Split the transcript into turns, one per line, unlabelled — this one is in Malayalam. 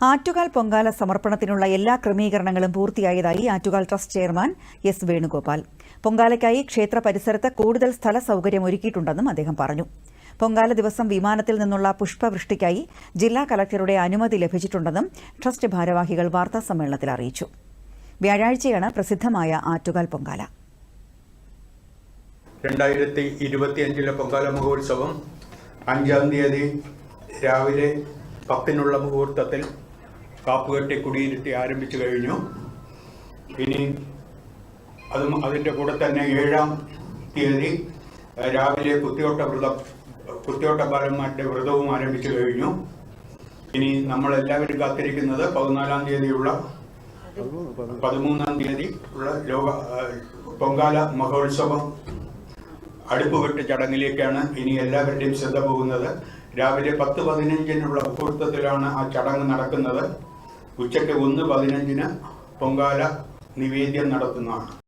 ആറ്റുകാൽ പൊങ്കാല സമർപ്പണത്തിനുള്ള എല്ലാ ക്രമീകരണങ്ങളും പൂർത്തിയായതായി Attukal trust chairman S Venugopal. പൊങ്കാലയ്ക്കായി ക്ഷേത്ര പരിസരത്ത് കൂടുതൽ സ്ഥല സൗകര്യം ഒരുക്കിയിട്ടുണ്ടെന്നും അദ്ദേഹം പറഞ്ഞു. പൊങ്കാല ദിവസം വിമാനത്തിൽ നിന്നുള്ള പുഷ്പവൃഷ്ടിക്കായി ജില്ലാ കളക്ടറുടെ അനുമതി ലഭിച്ചിട്ടുണ്ടെന്നും ട്രസ്റ്റ് ഭാരവാഹികൾ വാർത്താസമ്മേളനത്തിൽ അറിയിച്ചു. വ്യാഴാഴ്ചയാണ് പ്രസിദ്ധമായ ആറ്റുകാൽ പൊങ്കാല.
2025 പൊങ്കാല മഹോത്സവം 5-ാം തീയതി രാവിലെ 10-നുള്ള മുഹൂർത്തത്തിൽ കാപ്പുകെട്ടി കുടിയിരുത്തി ആരംഭിച്ചു കഴിഞ്ഞു. ഇനി അതിൻ്റെ കൂടെ തന്നെ 7-ാം തീയതി രാവിലെ കുത്തിയോട്ട ബാലന്മാരുടെ വ്രതവും ആരംഭിച്ചു കഴിഞ്ഞു. ഇനി നമ്മളെല്ലാവരും കാത്തിരിക്കുന്നത് 14-ാം തീയതിയുള്ള 13-ാം തീയതി ഉള്ള പൊങ്കാല മഹോത്സവം അടുപ്പുകെട്ട് ചടങ്ങിലേക്കാണ് ഇനി എല്ലാവരുടെയും ശ്രദ്ധ പോകുന്നത്. രാവിലെ 10:15 മുഹൂർത്തത്തിലാണ് ആ ചടങ്ങ് നടക്കുന്നത്. ഉച്ചയ്ക്ക് 1:15 പൊങ്കാല നിവേദ്യം നടത്തുന്നതാണ്.